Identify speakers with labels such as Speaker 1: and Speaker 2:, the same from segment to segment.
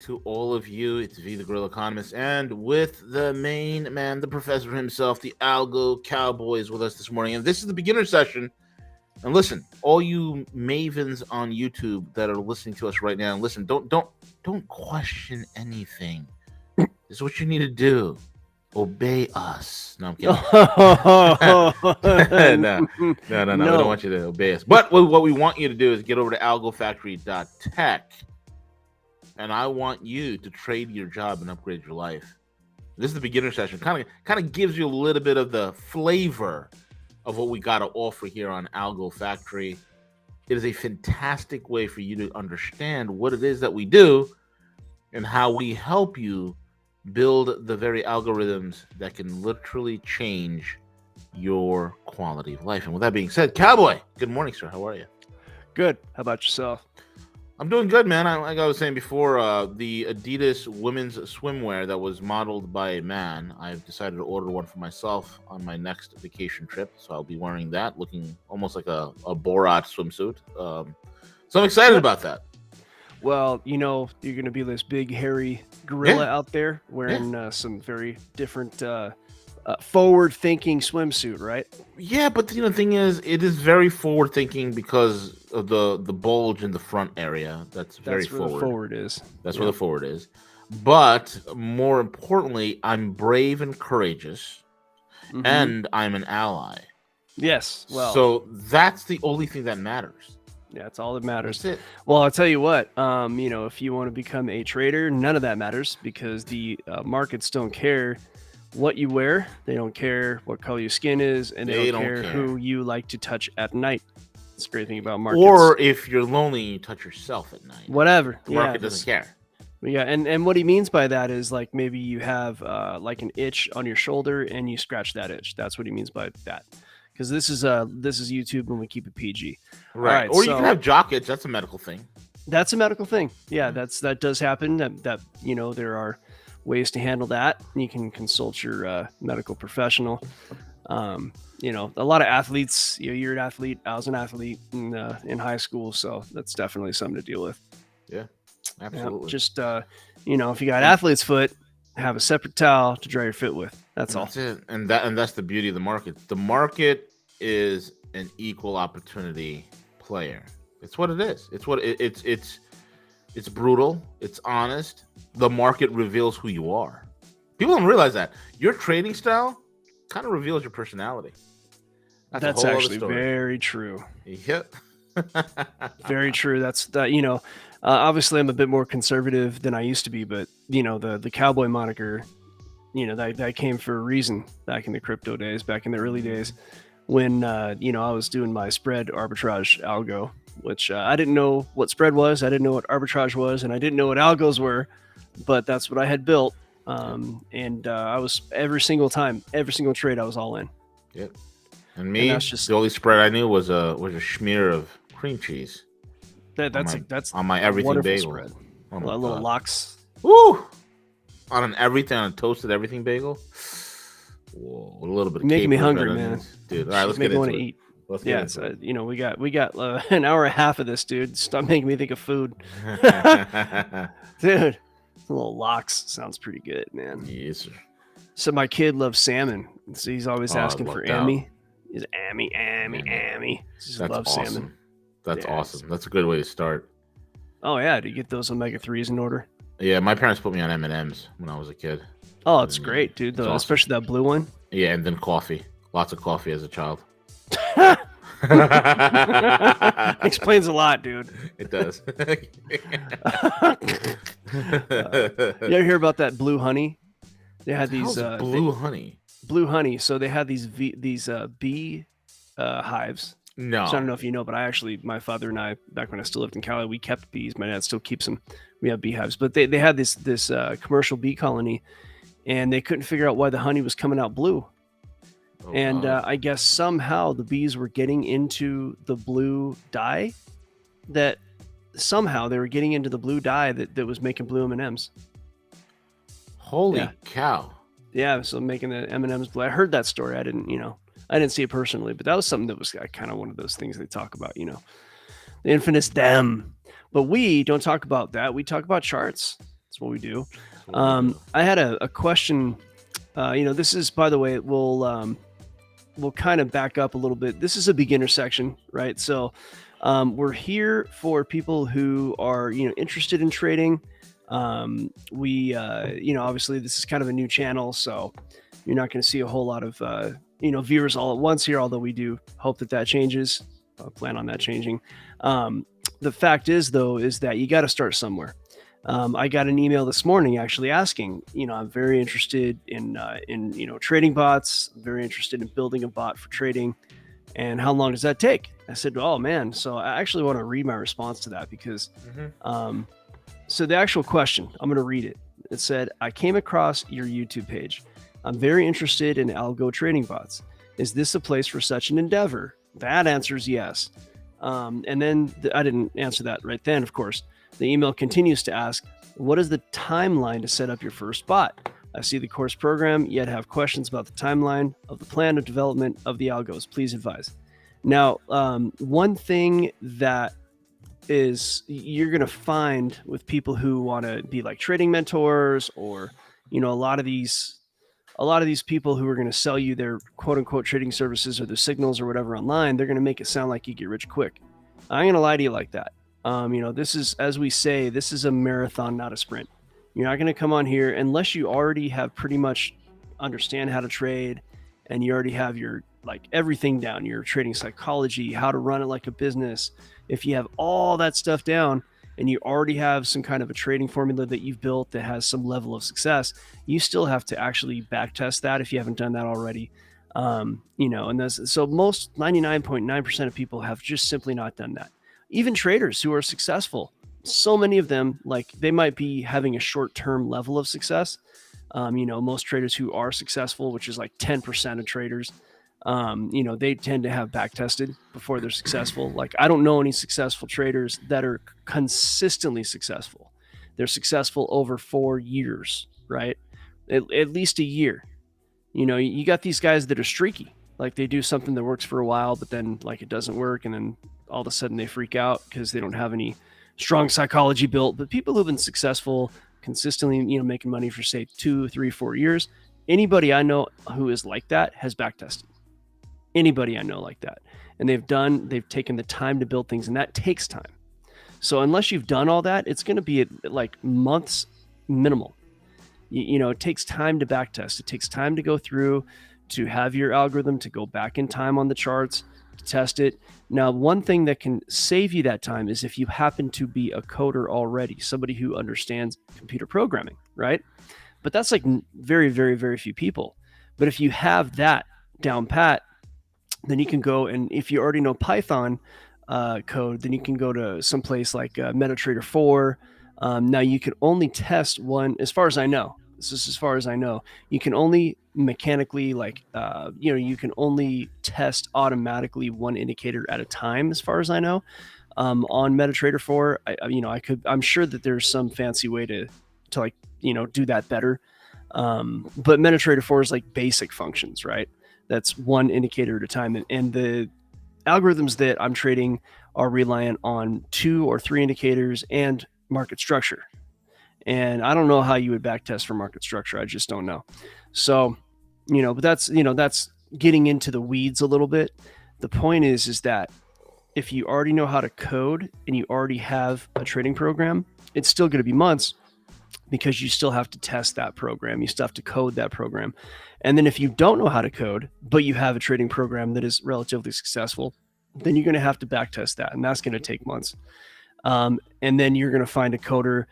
Speaker 1: to all of you. It's V, the Grill Economist, and with the main man, the professor himself, the Algo Cowboy, is with us this morning. And this is the beginner session. And listen, all you mavens on YouTube that are listening to us right now, listen, don't question anything. This is what you need to do. Obey us. No, I'm kidding. No. We don't want you to obey us. But what we want you to do is get over to algofactory.tech, and I want you to trade your job and upgrade your life. This is the beginner session. Kind of gives you a little bit of the flavor of what we got to offer here on Algo Factory. It is a fantastic way for you to understand what it is that we do and how we help you build the very algorithms that can literally change your quality of life. And with that being said, Cowboy, good morning, sir. How are you?
Speaker 2: Good. How about yourself?
Speaker 1: I'm doing good, man. Like I was saying before, the Adidas women's swimwear that was modeled by a man, I've decided to order one for myself on my next vacation trip. So I'll be wearing that, looking almost like a Borat swimsuit. So I'm excited about that.
Speaker 2: Well, you know, you're going to be this big, hairy gorilla out there wearing some very different forward-thinking swimsuit, right?
Speaker 1: Yeah, but the thing is, it is very forward-thinking because of the bulge in the front area. That's very
Speaker 2: where
Speaker 1: forward.
Speaker 2: The forward is.
Speaker 1: That's where the forward is. But more importantly, I'm brave and courageous, and I'm an ally.
Speaker 2: Yes. Well,
Speaker 1: so that's the only thing that matters.
Speaker 2: Yeah, that's all that matters.
Speaker 1: That's it.
Speaker 2: Well, I'll tell you what, if you want to become a trader, none of that matters because the markets don't care what you wear. They don't care what color your skin is, and they don't care who you like to touch at night. That's the great thing about markets.
Speaker 1: Or if you're lonely, you touch yourself at night.
Speaker 2: Whatever.
Speaker 1: The market doesn't care.
Speaker 2: Yeah, and what he means by that is like maybe you have like an itch on your shoulder and you scratch that itch. That's what he means by that. Because this is YouTube and we keep it PG.
Speaker 1: Right. Or you can have jock itch. That's a medical thing.
Speaker 2: That's a medical thing. Yeah, that does happen. That there are ways to handle that. You can consult your medical professional. A lot of athletes. You're an athlete. I was an athlete in high school, so that's definitely something to deal with.
Speaker 1: Yeah, absolutely.
Speaker 2: Just if you got athlete's foot, have a separate towel to dry your foot with. That's all.
Speaker 1: That's it. And that's the beauty of the market. The market is an equal opportunity player. It's what it is. It's brutal. It's honest. The market reveals who you are. People don't realize that your trading style kind of reveals your personality.
Speaker 2: That's actually very true.
Speaker 1: Yep.
Speaker 2: Very true. That's that. Obviously, I'm a bit more conservative than I used to be, but the cowboy moniker, that came for a reason back in the crypto days, back in the early days, when I was doing my spread arbitrage algo, which I didn't know what spread was, I didn't know what arbitrage was, and I didn't know what algos were, but that's what I had built. And I was every single trade, I was all in.
Speaker 1: Yep. And me, the only spread I knew was a smear of cream cheese.
Speaker 2: That's
Speaker 1: on my everything bagel.
Speaker 2: Spread. Oh, little lox.
Speaker 1: Woo! On a toasted everything bagel. Whoa, a little bit.
Speaker 2: Making me hungry, man.
Speaker 1: Dude, all right, let's get into it.
Speaker 2: We got an hour and a half of this, dude. Stop making me think of food, dude. A little lox sounds pretty good, man.
Speaker 1: Yes, sir.
Speaker 2: So my kid loves salmon, so he's always asking for Ammy. He's Ammy. He loves
Speaker 1: awesome.
Speaker 2: Salmon.
Speaker 1: That's awesome. That's a good way to start.
Speaker 2: Oh yeah, do you get those omega-3s in order?
Speaker 1: Yeah, my parents put me on M&Ms when I was a kid.
Speaker 2: Oh, it's great, dude. Especially that blue one.
Speaker 1: Yeah, and then coffee. Lots of coffee as a child.
Speaker 2: Explains a lot, dude.
Speaker 1: It does.
Speaker 2: You ever hear about that blue honey? They had these
Speaker 1: blue honey.
Speaker 2: Blue honey. So they had these bee hives.
Speaker 1: No.
Speaker 2: So I don't know if you know, but my father and I, back when I still lived in Cali, we kept bees. My dad still keeps them. We have beehives, but they had this commercial bee colony, and they couldn't figure out why the honey was coming out blue. And I guess somehow the bees were getting into the blue dye. That somehow they were getting into the blue dye that was making blue M&Ms.
Speaker 1: Holy cow!
Speaker 2: Yeah, so making the M&Ms blue. I heard that story. I didn't see it personally, but that was something that was kind of one of those things they talk about. The infamous them. But we don't talk about that. We talk about charts. That's That's what we do. I had a question. This is, by the way, we'll kind of back up a little bit. This is a beginner section, right? So we're here for people who are, interested in trading. Obviously this is kind of a new channel, so you're not going to see a whole lot of, viewers all at once here, although we do hope that changes. I plan on that changing. The fact is, though, is that you got to start somewhere. I got an email this morning actually asking, I'm very interested in trading bots. I'm very interested in building a bot for trading. And how long does that take? I said, oh man. So I actually want to read my response to that because, so the actual question, I'm going to read it. It said, I came across your YouTube page. I'm very interested in algo trading bots. Is this a place for such an endeavor? That answer is yes. And then I didn't answer that right then, of course. The email continues to ask, what is the timeline to set up your first bot? I see the course program, yet have questions about the timeline of the plan of development of the algos. Please advise. Now, one thing that is you're going to find with people who want to be like trading mentors, or, a lot of these people who are going to sell you their quote unquote trading services or their signals or whatever online, they're going to make it sound like you get rich quick. I ain't going to lie to you like that. This is, as we say, this is a marathon, not a sprint. You're not going to come on here unless you already have pretty much understand how to trade and you already have your everything down, your trading psychology, how to run it like a business. If you have all that stuff down and you already have some kind of a trading formula that you've built that has some level of success, you still have to actually back test that if you haven't done that already. And so most 99.9% of people have just simply not done that. Even traders who are successful, so many of them, they might be having a short-term level of success. Most traders who are successful, which is like 10% of traders, they tend to have back tested before they're successful. I don't know any successful traders that are consistently successful. They're successful over 4 years, right? At least a year. You got these guys that are streaky. They do something that works for a while, but then it doesn't work. And then all of a sudden they freak out because they don't have any strong psychology built. But people who've been successful consistently, making money for say 2, 3, 4 years, anybody I know who is like that has back tested. Anybody I know like that. And they've taken the time to build things, and that takes time. So unless you've done all that, it's going to be months minimal. It takes time to back test. It takes time to go through, to have your algorithm, to go back in time on the charts, to test it. Now, one thing that can save you that time is if you happen to be a coder already, somebody who understands computer programming, right? But that's very, very, very few people. But if you have that down pat, then you can go, and if you already know Python code, then you can go to someplace like MetaTrader 4. Now you can only test one, as far as I know. This is as far as I know. You can only mechanically, you can only test automatically one indicator at a time, as far as I know. On MetaTrader 4, I'm sure that there's some fancy way to do that better. But MetaTrader 4 is basic functions, right? That's one indicator at a time. And the algorithms that I'm trading are reliant on 2 or 3 indicators and market structure. And I don't know how you would backtest for market structure. I just don't know. So, but that's getting into the weeds a little bit. The point is that if you already know how to code and you already have a trading program, it's still going to be months because you still have to test that program. You still have to code that program. And then if you don't know how to code, but you have a trading program that is relatively successful, then you're going to have to backtest that. And that's going to take months. And then you're going to find a coder.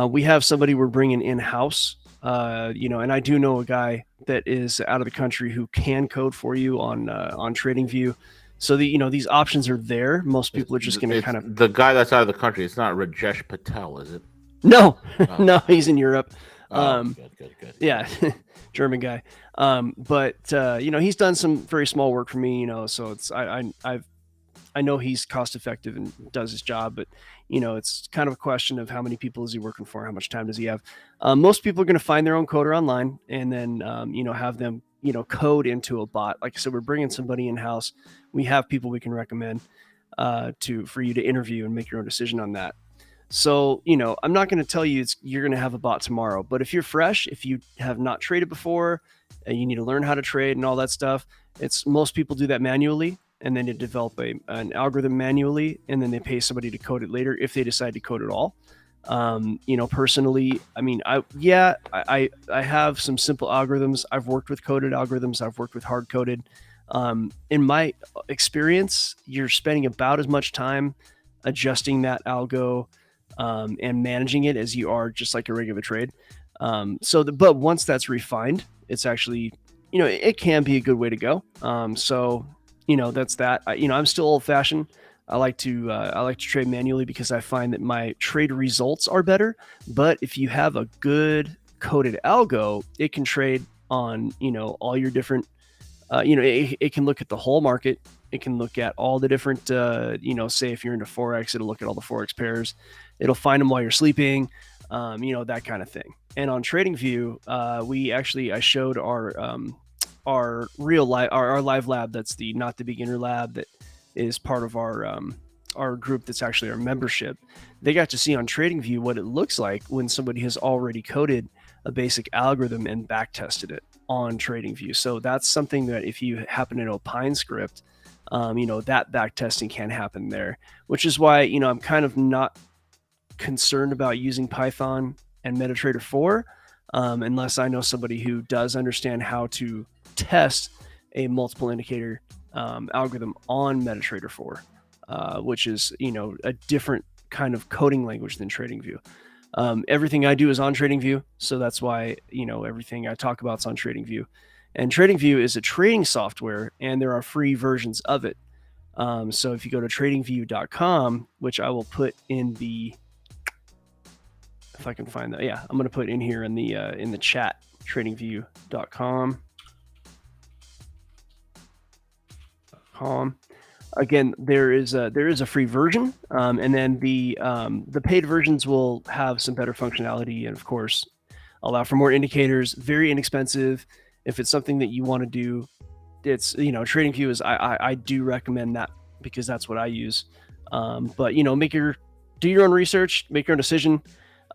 Speaker 2: We have somebody we're bringing in-house, and I do know a guy that is out of the country who can code for you on TradingView. So these options are there. Most people are just going to kind of...
Speaker 1: The guy that's out of the country, it's not Rajesh Patel, is it?
Speaker 2: No, no, he's in Europe.
Speaker 1: Good.
Speaker 2: Yeah, German guy. But he's done some very small work for me, so it's, I know he's cost effective and does his job, but it's kind of a question of how many people is he working for? How much time does he have? Most people are going to find their own coder online and then, have them, code into a bot. Like I said, we're bringing somebody in-house. We have people we can recommend for you to interview and make your own decision on that. So, I'm not going to tell you you're going to have a bot tomorrow, but if you're fresh, if you have not traded before, and you need to learn how to trade and all that stuff, most people do that manually, and then they develop an algorithm manually, and then they pay somebody to code it later if they decide to code it all. Personally, I mean, I have some simple algorithms. I've worked with coded algorithms. I've worked with hard coded. In my experience, you're spending about as much time adjusting that algo and managing it as you are just like a regular trade. But once that's refined, it's actually, it can be a good way to go. That's that. I'm still old fashioned. I like to trade manually because I find that my trade results are better. But if you have a good coded algo, it can trade on, all your different, it can look at the whole market. It can look at all the different, say if you're into Forex, it'll look at all the Forex pairs. It'll find them while you're sleeping, that kind of thing. And on TradingView, I showed our live lab. That's not the beginner lab that is part of our group. That's actually our membership. They got to see on TradingView what it looks like when somebody has already coded a basic algorithm and back tested it on TradingView. So that's something that if you happen to know PineScript, that back testing can happen there, which is why, I'm kind of not concerned about using Python and MetaTrader 4 unless I know somebody who does understand how to test a multiple indicator algorithm on MetaTrader 4, which is, a different kind of coding language than TradingView. Everything I do is on TradingView, so that's why, everything I talk about is on TradingView. And TradingView is a trading software, and there are free versions of it. So if you go to tradingview.com, which I will put in if I can find that, I'm going to put in here in the chat, tradingview.com. Again, there is a free version, and then the paid versions will have some better functionality, and of course, allow for more indicators. Very inexpensive. If it's something that you want to do, it's TradingView is I do recommend that because that's what I use. But do your own research, make your own decision.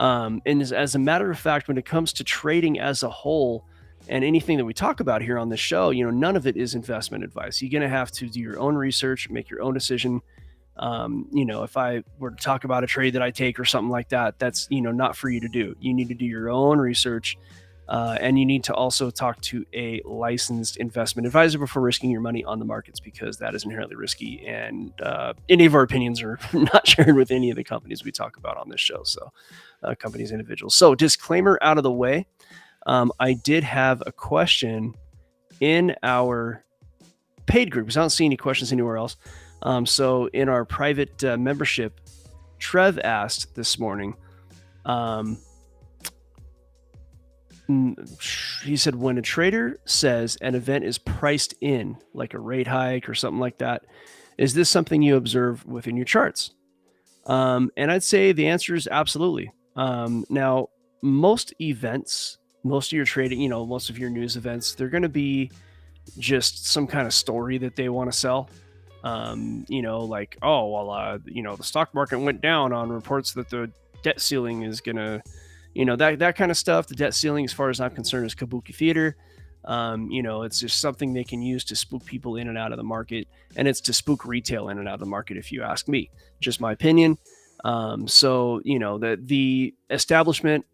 Speaker 2: And as a matter of fact, when it comes to trading as a whole, and anything that we talk about here on this show, none of it is investment advice. You're going to have to do your own research, make your own decision. If I were to talk about a trade that I take or something like that, that's, not for you to do. You need to do your own research. And you need to also talk to a licensed investment advisor before risking your money on the markets, because that is inherently risky. And any of our opinions are not shared with any of the companies we talk about on this show. So companies, individuals. So disclaimer out of the way. I did have a question in our paid group because I don't see any questions anywhere else. So in our private membership, Trev asked this morning, he said, when a trader says an event is priced in, like a rate hike or something like that, is this something you observe within your charts? And I'd say the answer is absolutely. Now, most events, most of your trading, most of your news events, they're going to be just some kind of story that they want to sell. Like, the stock market went down on reports that the debt ceiling is going to, that kind of stuff. The debt ceiling, as far as I'm concerned, is kabuki theater. It's just something they can use to spook people in and out of the market, and it's to spook retail in and out of the market, if you ask me. Just my opinion. The establishment,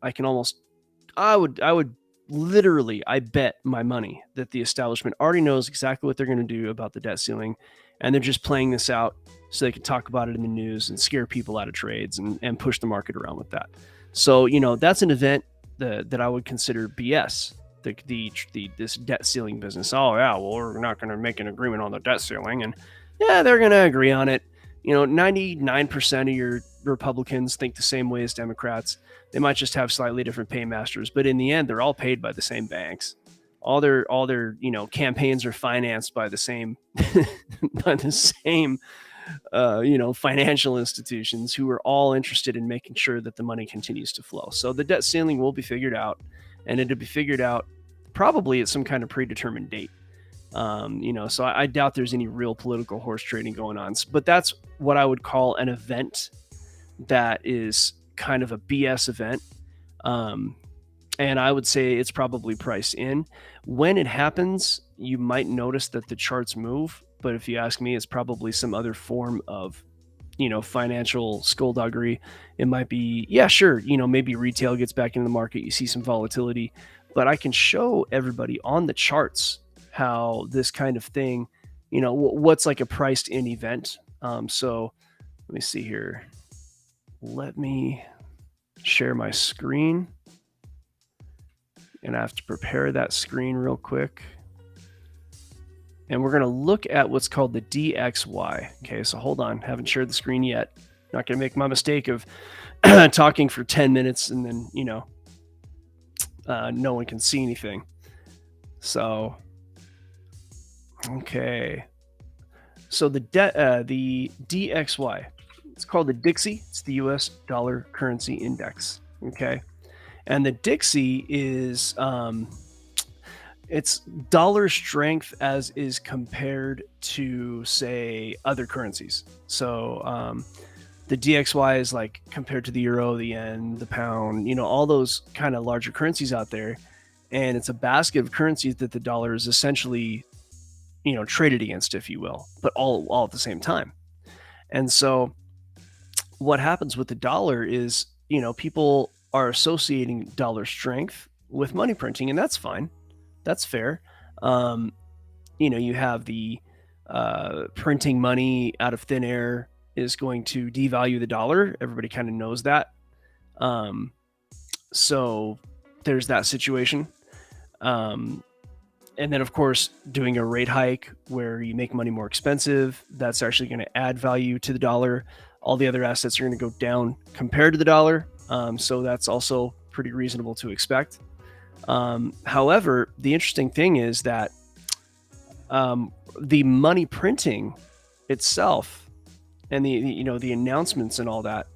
Speaker 2: I would literally, I bet my money that the establishment already knows exactly what they're going to do about the debt ceiling, and they're just playing this out so they can talk about it in the news and scare people out of trades and push the market around with that. So, that's an event that I would consider BS. This debt ceiling business. Oh yeah, well, we're not going to make an agreement on the debt ceiling, and they're going to agree on it. 99% of your Republicans think the same way as Democrats. They might just have slightly different paymasters, but in the end, they're all paid by the same banks. All their campaigns are financed by the same financial institutions who are all interested in making sure that the money continues to flow. So the debt ceiling will be figured out, and it'll be figured out probably at some kind of predetermined date. So I doubt there's any real political horse trading going on, but that's what I would call an event that is kind of a BS event. And I would say it's probably priced in. When it happens, you might notice that the charts move, but if you ask me, it's probably some other form of, financial skullduggery. It might be, yeah, sure, maybe retail gets back into the market, you see some volatility, but I can show everybody on the charts how this kind of thing, what's like a priced in event. So let me see here. Let me share my screen. And I have to prepare that screen real quick. And we're going to look at what's called the DXY. Okay, so hold on. Haven't shared the screen yet. Not going to make my mistake of talking for 10 minutes and then, no one can see anything. So, okay. So the DXY, it's called the Dixie. It's the US Dollar Currency Index. Okay. And the Dixie is, it's dollar strength as is compared to, say, other currencies. So the DXY is like compared to the euro, the yen, the pound, all those kind of larger currencies out there. And it's a basket of currencies that the dollar is essentially, traded against, if you will, but all at the same time. And so what happens with the dollar is, people are associating dollar strength with money printing, and that's fine. That's fair. You have the printing money out of thin air is going to devalue the dollar. Everybody kind of knows that. So there's that situation. And then, of course, doing a rate hike where you make money more expensive, that's actually going to add value to the dollar. All the other assets are going to go down compared to the dollar. So that's also pretty reasonable to expect. However, the interesting thing is that the money printing itself and the announcements and all that,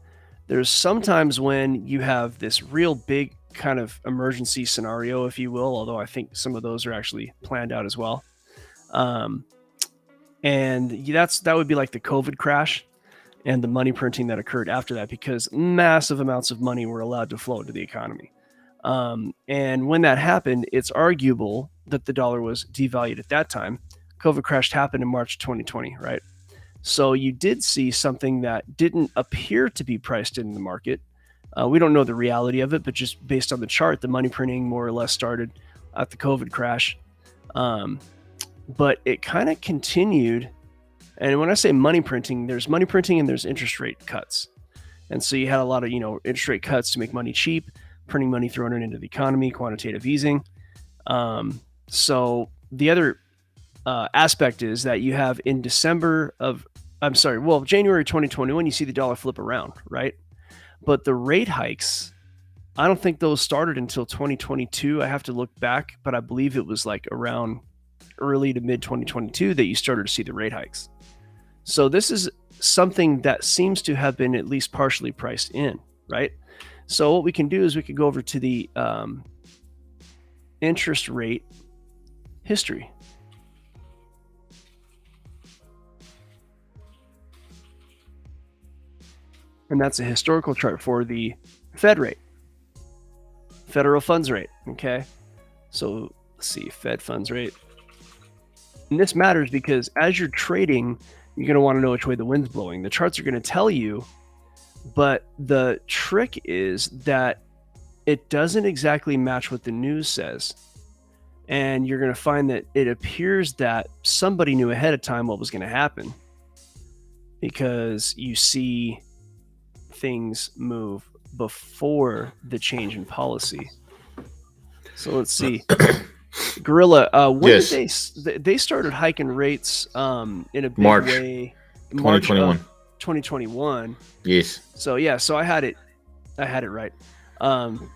Speaker 2: there's sometimes when you have this real big kind of emergency scenario, if you will, although I think some of those are actually planned out as well. And that would be like the COVID crash and the money printing that occurred after that, because massive amounts of money were allowed to flow into the economy. And when that happened, it's arguable that the dollar was devalued at that time. COVID crash happened in March 2020, right? So you did see something that didn't appear to be priced in the market. We don't know the reality of it, but just based on the chart, the money printing more or less started at the COVID crash. But it kind of continued. And when I say money printing, there's money printing and there's interest rate cuts. And so you had a lot of, interest rate cuts to make money cheap, printing money, throwing it into the economy, quantitative easing. So the other aspect is that you have in January 2021, you see the dollar flip around, right? But the rate hikes, I don't think those started until 2022. I have to look back, but I believe it was like around early to mid 2022 that you started to see the rate hikes. So this is something that seems to have been at least partially priced in, right? So what we can do is we could go over to the interest rate history. And that's a historical chart for the Fed rate, federal funds rate, okay? So let's see, Fed funds rate. And this matters because as you're trading, you're going to want to know which way the wind's blowing. The charts are going to tell you, but the trick is that it doesn't exactly match what the news says. And you're going to find that it appears that somebody knew ahead of time what was going to happen, because you see things move before the change in policy. So let's see. Gorilla, when did they started hiking rates in a big way? March 2021. 2021.
Speaker 1: Yes.
Speaker 2: So yeah, so I had it right,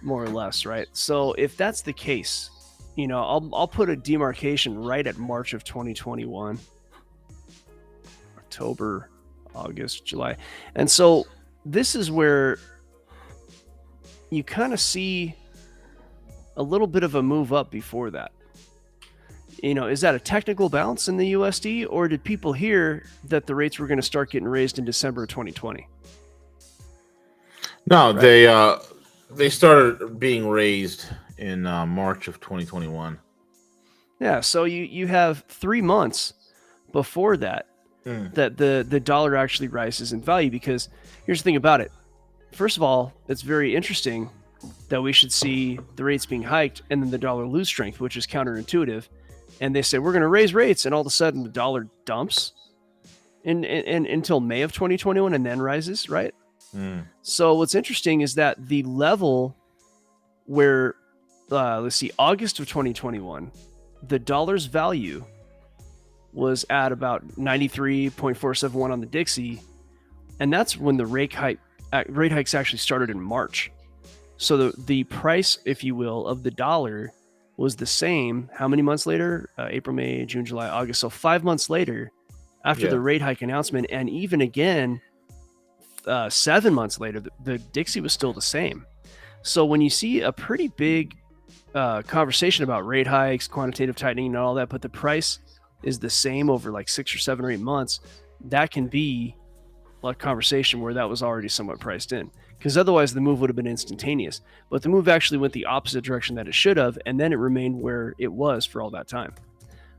Speaker 2: more or less, right? So if that's the case, I'll put a demarcation right at March of 2021, October, August, July, and so this is where you kind of see a little bit of a move up before that. Is that a technical bounce in the USD, or did people hear that the rates were going to start getting raised in December of 2020?
Speaker 1: No,
Speaker 2: right?
Speaker 1: they started being raised in March of 2021.
Speaker 2: Yeah, so you have 3 months before that
Speaker 1: Mm.
Speaker 2: that the dollar actually rises in value, because here's the thing about it. First of all, it's very interesting that we should see the rates being hiked and then the dollar lose strength, which is counterintuitive. And they say we're going to raise rates, and all of a sudden the dollar dumps in until May of 2021 and then rises, right?
Speaker 1: Mm.
Speaker 2: So what's interesting is that the level where let's see, August of 2021, the dollar's value was at about 93.471 on the Dixie, and that's when the rate hikes actually started in March. So the price, if you will, of the dollar was the same. How many months later? April, May, June, July, August. So 5 months later, after the rate hike announcement, and even again 7 months later, the Dixie was still the same. So when you see a pretty big conversation about rate hikes, quantitative tightening, and all that, but the price is the same over like 6 or 7 or 8 months, that can be a conversation where that was already somewhat priced in, because otherwise the move would have been instantaneous. But the move actually went the opposite direction that it should have, and then it remained where it was for all that time.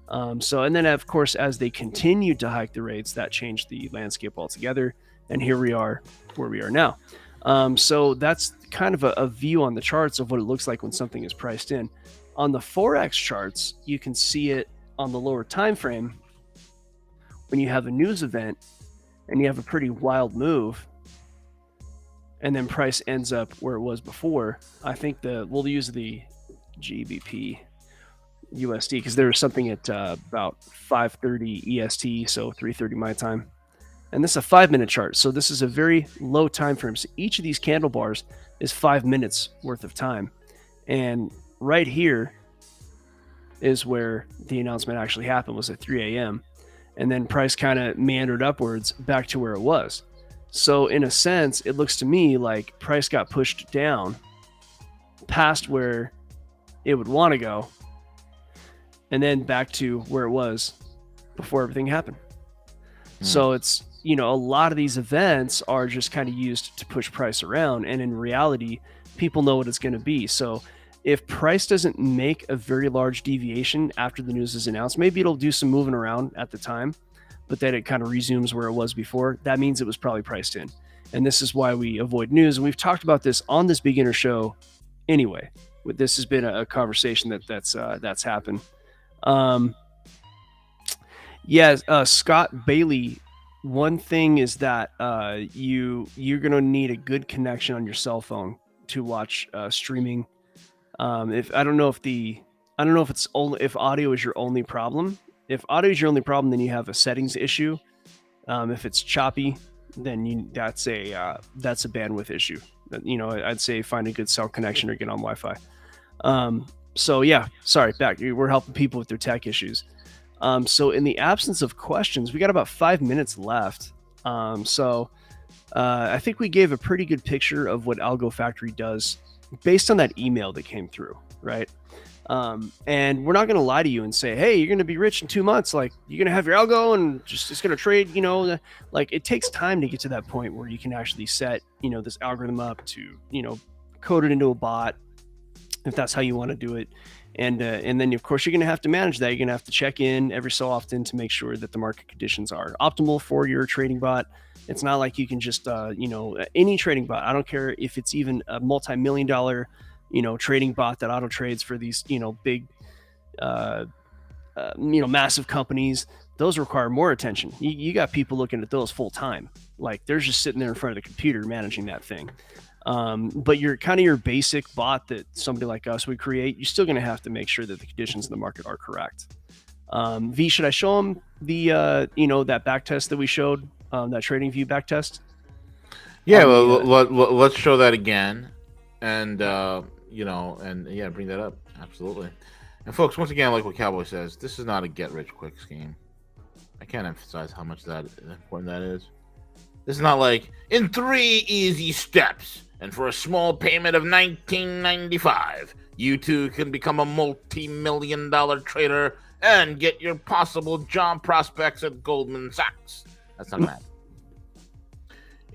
Speaker 2: And then of course, as they continued to hike the rates, that changed the landscape altogether, and here we are where we are now. So that's kind of a view on the charts of what it looks like when something is priced in. On the Forex charts, you can see it on the lower time frame when you have a news event and you have a pretty wild move, and then price ends up where it was before. I think we'll use the GBP USD because there was something at about 5:30 EST, so 3:30 my time. And this is a 5-minute chart, so this is a very low time frame. So each of these candle bars is 5 minutes worth of time, and right here is where the announcement actually happened, was at 3 a.m. And then price kind of meandered upwards back to where it was. So in a sense, it looks to me like price got pushed down past where it would want to go, and then back to where it was before everything happened. So it's, a lot of these events are just kind of used to push price around, and in reality, people know what it's going to be. So if price doesn't make a very large deviation after the news is announced, maybe it'll do some moving around at the time, but then it kind of resumes where it was before. That means it was probably priced in. And this is why we avoid news. And we've talked about this on this beginner show anyway. This has been a conversation that's happened. Scott Bailey, one thing is that you're going to need a good connection on your cell phone to watch streaming. If audio is your only problem. If audio is your only problem, then you have a settings issue. If it's choppy, then that's a bandwidth issue. I'd say find a good cell connection or get on Wi-Fi. We're helping people with their tech issues. So in the absence of questions, we got about 5 minutes left. I think we gave a pretty good picture of what Algo Factory does based on that email that came through, right? And we're not going to lie to you and say, hey, you're going to be rich in 2 months. Like, you're going to have your algo and it's going to trade, like it takes time to get to that point where you can actually set, this algorithm up to, code it into a bot, if that's how you want to do it. And then, of course, you're going to have to manage that. You're going to have to check in every so often to make sure that the market conditions are optimal for your trading bot. It's not like you can just, any trading bot. I don't care if it's even a multi-million-dollar, trading bot that auto trades for these, big, massive companies. Those require more attention. You got people looking at those full time. Like, they're just sitting there in front of the computer managing that thing. But your basic bot that somebody like us would create, you're still going to have to make sure that the conditions in the market are correct. V, should I show them the, that back test that we showed, that trading view back test?
Speaker 1: Yeah, let's show that again. And, bring that up. Absolutely. And folks, once again, like what Cowboy says, this is not a get-rich-quick scheme. I can't emphasize how much important that is. This is not like, in 3 easy steps, and for a small payment of $19.95, you too can become a multi-million-dollar trader and get your possible job prospects at Goldman Sachs. That's not bad.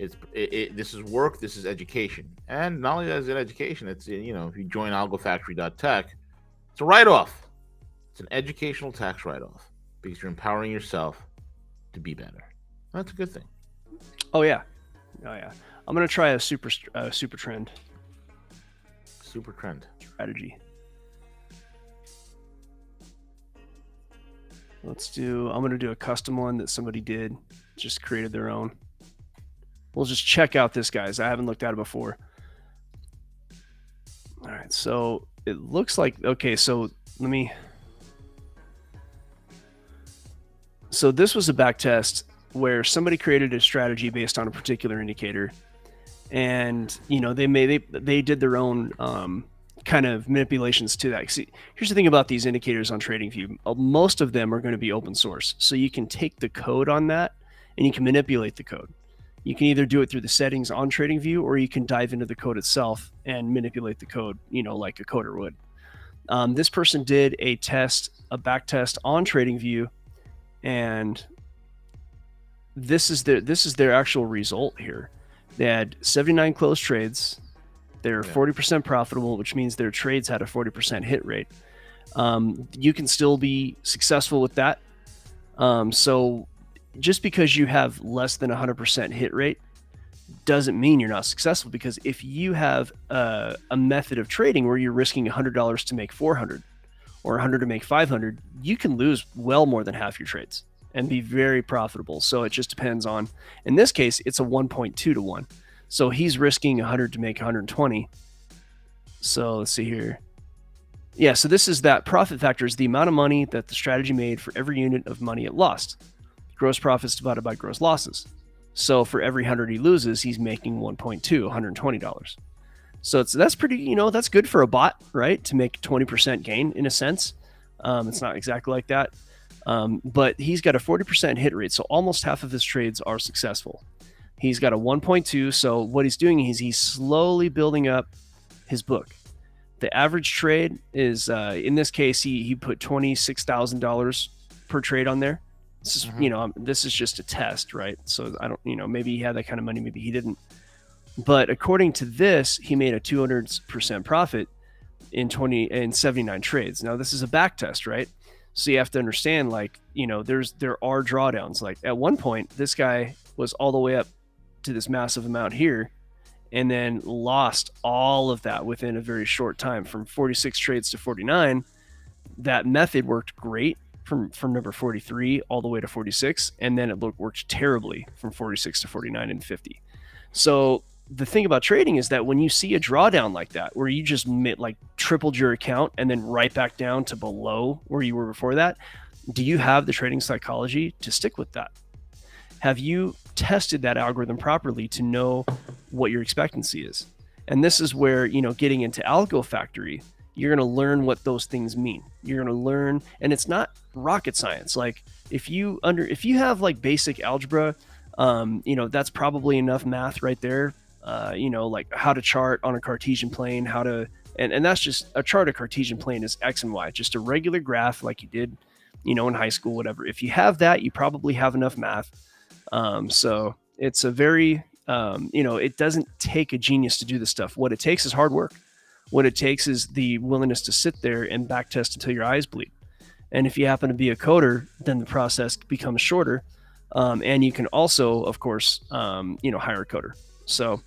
Speaker 1: This is work. This is education, and not only as an education, it's if you join algofactory.tech, it's a write-off. It's an educational tax write-off because you're empowering yourself to be better. That's a good thing.
Speaker 2: Oh yeah. I'm gonna try a super trend.
Speaker 1: Super trend
Speaker 2: strategy. I'm gonna do a custom one that somebody did, just created their own. We'll just check out this, guys. I haven't looked at it before. All right, so it looks like, okay, so so this was a back test where somebody created a strategy based on a particular indicator, and they did their own kind of manipulations to that. See, here's the thing about these indicators on TradingView. Most of them are going to be open source, so you can take the code on that and you can manipulate the code. You can either do it through the settings on TradingView, or you can dive into the code itself and manipulate the code, like a coder would. This person did a back test on TradingView, and this is their actual result here. They had 79 closed trades. They're 40% profitable, which means their trades had a 40% hit rate. You can still be successful with that. So just because you have less than 100% hit rate doesn't mean you're not successful, because if you have a method of trading where you're risking $100 to make 400 or 100 to make 500, you can lose well more than half your trades and be very profitable. So it just depends on, in this case, it's a 1.2 to 1. So he's risking 100 to make 120. So let's see here. Yeah, so this is that profit factor is the amount of money that the strategy made for every unit of money it lost. Gross profits divided by gross losses. So for every 100 he loses, he's making 1.2, $120. So that's pretty, that's good for a bot, right? To make 20% gain in a sense. It's not exactly like that. But he's got a 40% hit rate. So almost half of his trades are successful. He's got a 1.2. So what he's doing is he's slowly building up his book. The average trade is, in this case, he put $26,000 per trade on there. This is, this is just a test, right? So I don't, maybe he had that kind of money, maybe he didn't. But according to this, he made a 200% profit in 79 trades. Now this is a back test, right? So you have to understand, there are drawdowns. Like at one point, this guy was all the way up to this massive amount here, and then lost all of that within a very short time, from 46 trades to 49. That method worked great from number 43 all the way to 46, and then it worked terribly from 46 to 49 and 50. So the thing about trading is that when you see a drawdown like that, where you just tripled your account and then right back down to below where you were before that, do you have the trading psychology to stick with that? Have you tested that algorithm properly to know what your expectancy is? And this is where, getting into Algo Factory, you're going to learn what those things mean. You're going to learn, and it's not rocket science. Like if you have like basic algebra, that's probably enough math right there. Like how to chart on a Cartesian plane, and that's just a chart. A Cartesian plane is X and Y, just a regular graph like you did, in high school, whatever. If you have that, you probably have enough math. So it's a very, it doesn't take a genius to do this stuff. What it takes is hard work. What it takes is the willingness to sit there and backtest until your eyes bleed. And if you happen to be a coder, then the process becomes shorter. And you can also, of course, hire a coder. So,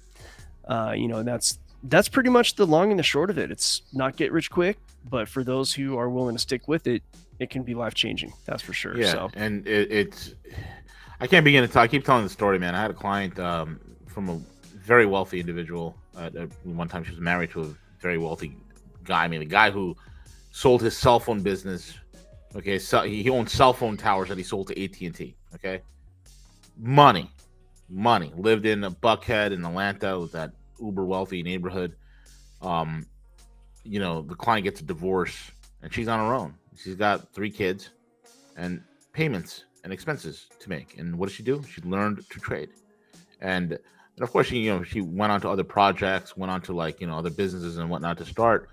Speaker 2: that's pretty much the long and the short of it. It's not get rich quick, but for those who are willing to stick with it, it can be life changing. That's for sure.
Speaker 1: Yeah,
Speaker 2: so.
Speaker 1: And it's I can't begin to talk. I keep telling the story, man. I had a client from a very wealthy individual. One time she was married to a very wealthy guy. I mean, a guy who sold his cell phone business. Okay, so he owned cell phone towers that he sold to AT&T. Okay, money. Lived in a Buckhead in Atlanta with that uber wealthy neighborhood. The client gets a divorce and she's on her own. She's got 3 kids and payments and expenses to make. And what did she do? She learned to trade. And of course, she went on to other projects, went on to other businesses and whatnot to start.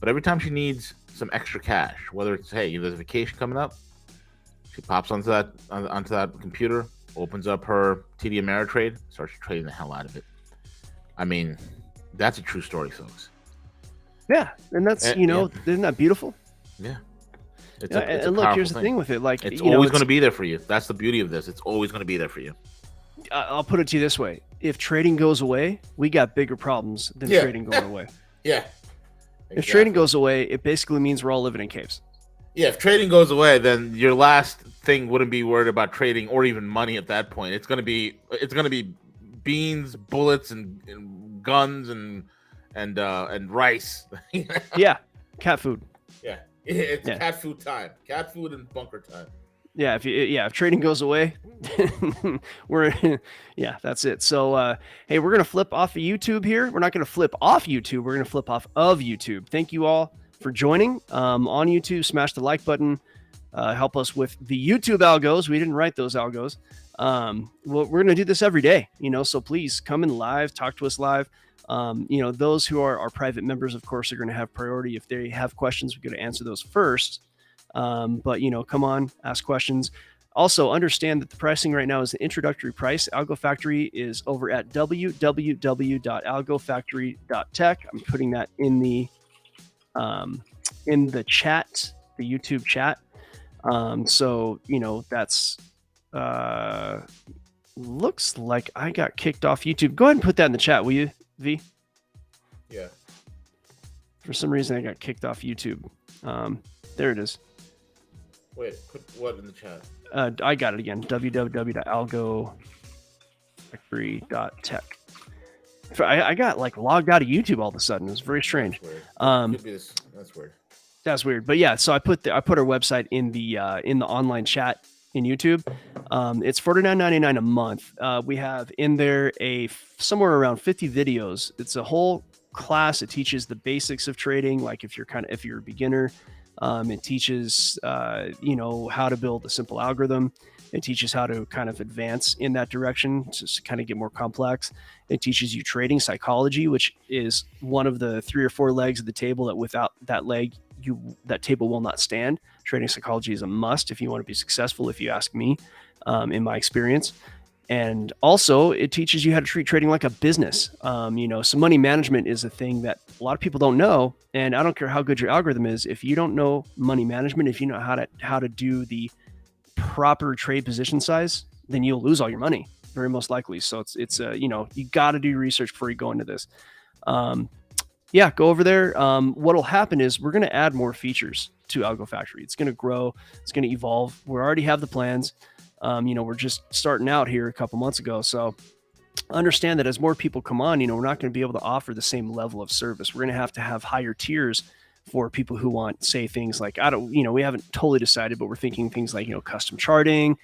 Speaker 1: But every time she needs some extra cash, whether it's, hey, there's a vacation coming up, she pops onto that computer, opens up her TD Ameritrade, starts trading the hell out of it. I mean, that's a true story, folks.
Speaker 2: Yeah, and that's isn't that beautiful?
Speaker 1: Yeah.
Speaker 2: It's and look, here's the thing with it. Like,
Speaker 1: it's always going to be there for you. That's the beauty of this. It's always going to be there for you.
Speaker 2: I'll put it to you this way: if trading goes away, we got bigger problems than trading going away.
Speaker 1: Yeah. Exactly.
Speaker 2: If trading goes away, it basically means we're all living in caves.
Speaker 1: Yeah, if trading goes away, then your last thing wouldn't be worried about trading or even money at that point. It's gonna be beans, bullets, and guns and rice.
Speaker 2: Yeah, cat food.
Speaker 1: Yeah, it's cat food time. Cat food and bunker time.
Speaker 2: Yeah, if trading goes away, that's it. So hey, we're gonna flip off of YouTube here. We're not gonna flip off YouTube. We're gonna flip off of YouTube. Thank you all for joining on YouTube. Smash the like button. Help us with the YouTube algos. We didn't write those algos. We're gonna do this every day. So please come in live, talk to us live. Those who are our private members, of course, are going to have priority. If they have questions, we're going to answer those first. But come on, ask questions. Also, understand that the pricing right now is the introductory price. Algo Factory is over at www.algofactory.tech. I'm putting that in the chat, the YouTube chat. So that's looks like I got kicked off YouTube. Go ahead and put that in the chat, will you, V?
Speaker 1: Yeah.
Speaker 2: For some reason, I got kicked off YouTube. There it is.
Speaker 1: Wait, put what in the chat?
Speaker 2: I got it again. www.algofactory.tech. I got logged out of YouTube all of a sudden. It was very strange.
Speaker 1: That's weird.
Speaker 2: That's weird. But yeah, so I put our website in the online chat in YouTube. It's $49.99 a month. We have in there somewhere around 50 videos. It's a whole class. It teaches the basics of trading. Like if you're a beginner, it teaches how to build a simple algorithm. It teaches how to kind of advance in that direction to kind of get more complex. It teaches you trading psychology, which is one of the 3 or 4 legs of the table that without that leg, that table will not stand. Trading psychology is a must if you want to be successful, if you ask me, in my experience. And also it teaches you how to treat trading like a business. So money management is a thing that a lot of people don't know. And I don't care how good your algorithm is. If you don't know money management, if you know how to do the proper trade position size, then you'll lose all your money, very most likely. So it's you got to do research before you go into this. Go over there. What'll happen is we're going to add more features to Algo Factory. It's going to grow. It's going to evolve. We already have the plans. We're just starting out here a couple months ago. So understand that as more people come on, we're not going to be able to offer the same level of service. We're going to have higher tiers for people who want, say, things like, we haven't totally decided, but we're thinking things like, custom charting,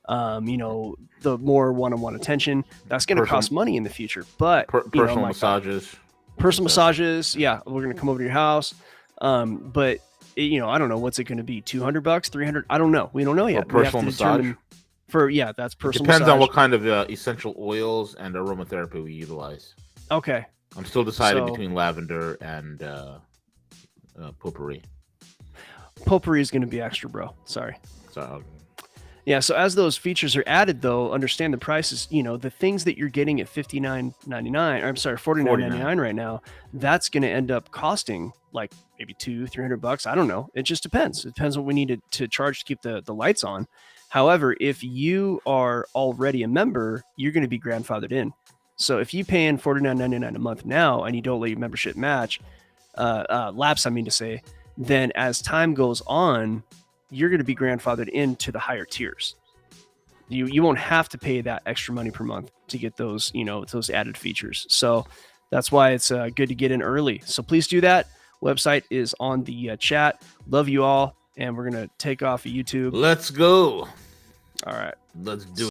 Speaker 2: the more one-on-one attention. That's going to cost money in the future, but
Speaker 1: personal massages.
Speaker 2: Personal massages. Yeah. We're going to come over to your house. But I don't know. What's it going to be? $200, $300? I don't know. We don't know yet.
Speaker 1: Personal massage.
Speaker 2: That's personal
Speaker 1: Depends
Speaker 2: massage.
Speaker 1: on what kind of essential oils and aromatherapy we utilize.
Speaker 2: Okay.
Speaker 1: I'm still deciding between lavender and potpourri.
Speaker 2: Potpourri is going to be extra, bro. Sorry. Yeah, so as those features are added, though, understand the prices. The things that you're getting at $59.99, or I'm sorry, $49.99 right now, that's going to end up costing like maybe $200-$300. I don't know. It just depends. It depends what we need to charge to keep the lights on. However, if you are already a member, you're going to be grandfathered in. So if you pay in $49.99 a month now and you don't let your membership lapse, then as time goes on, you're going to be grandfathered into the higher tiers. You won't have to pay that extra money per month to get those, those added features. So that's why it's good to get in early. So please do that. Website is on the chat. Love you all. And we're going to take off of YouTube.
Speaker 1: Let's go.
Speaker 2: All right.
Speaker 1: Let's do it.